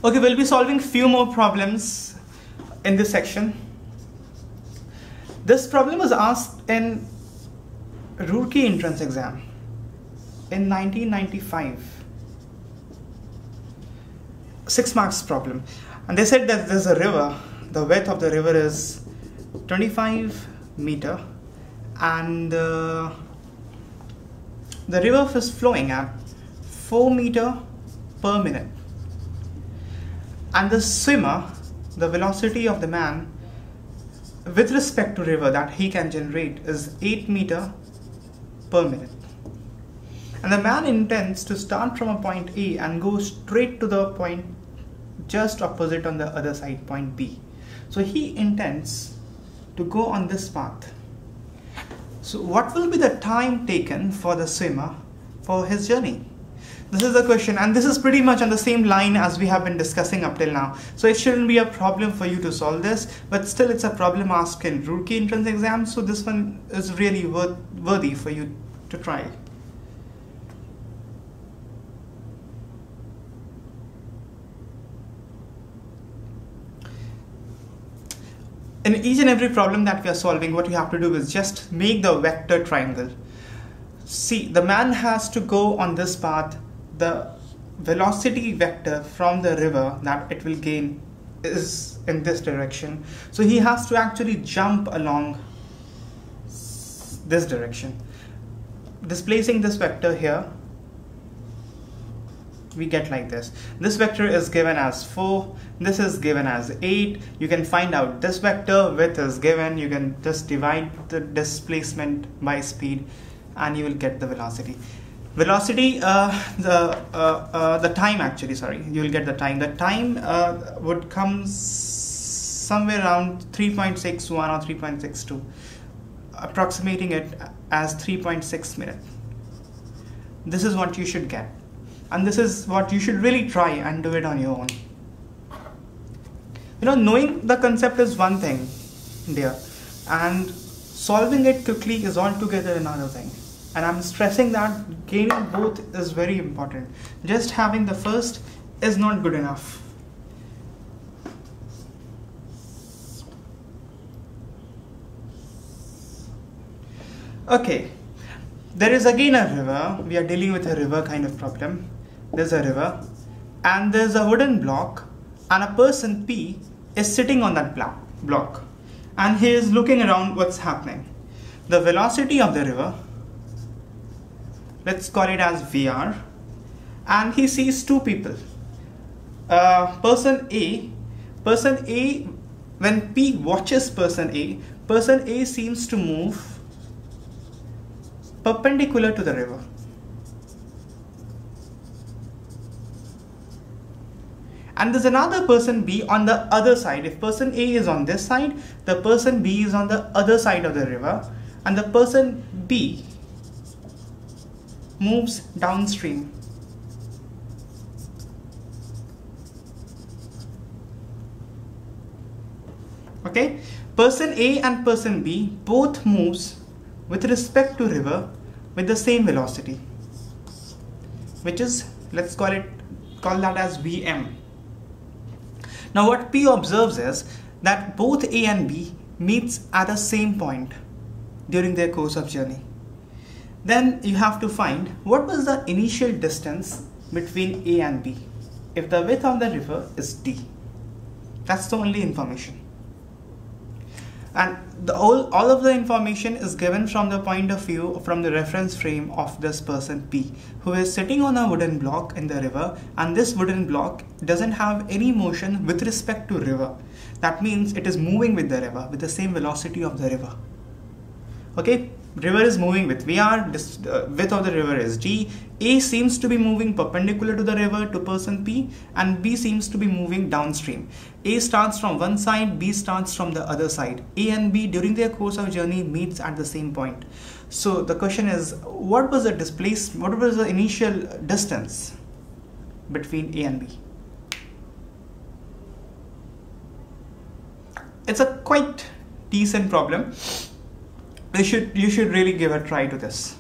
Okay, we'll be solving few more problems in this section. This problem was asked in Roorkee entrance exam in 1995. 6 marks problem. And they said that there's a river. The width of the river is 25 meter and the river is flowing at 4 meter per minute. And the swimmer, the velocity of the man with respect to river that he can generate is 8 meter per minute. And the man intends to start from a point A and go straight to the point just opposite on the other side, point B. So he intends to go on this path. So what will be the time taken for the swimmer for his journey? This is the question, and this is pretty much on the same line as we have been discussing up till now. So it shouldn't be a problem for you to solve this, but still it's a problem asked in Roorkee entrance exam. So this one is really worthy for you to try. In each and every problem that we are solving, what you have to do is just make the vector triangle. See, the man has to go on this path. The velocity vector from the river that it will gain is in this direction. So he has to actually jump along this direction. Displacing this vector here, we get like this. This vector is given as 4, this is given as 8. You can find out this vector, width is given. You can just divide the displacement by speed and you will get the velocity. Velocity, the time actually, sorry, you will get the time. The time would come somewhere around 3.61 or 3.62, approximating it as 3.6 minutes. This is what you should get. And this is what you should really try and do it on your own. You know, knowing the concept is one thing, dear, and solving it quickly is altogether another thing. And I'm stressing that gaining both is very important. Just having the first is not good enough. Okay, there is again a river. We are dealing with a river kind of problem. There's a river and there's a wooden block and a person P is sitting on that block and he is looking around what's happening. The velocity of the river, let's call it as VR, and he sees two people. Person A, when P watches person A seems to move perpendicular to the river. And there's another person B on the other side. If person A is on this side, the person B is on the other side of the river, and the person B moves downstream. Okay, person A and person B both moves with respect to river with the same velocity, which is, let's call that as Vm. Now what P observes is that both A and B meets at the same point during their course of journey. Then you have to find what was the initial distance between A and B if the width of the river is D. That's the only information. And all of the information is given from the point of view, from the reference frame of this person P, who is sitting on a wooden block in the river, and this wooden block doesn't have any motion with respect to river. That means it is moving with the river, with the same velocity of the river. Okay, river is moving with VR, width of the river is G. A seems to be moving perpendicular to the river to person P, and B seems to be moving downstream. A starts from one side, B starts from the other side. A and B during their course of journey meets at the same point. So the question is, what was the initial distance between A and B? It's a quite decent problem. You should really give a try to this.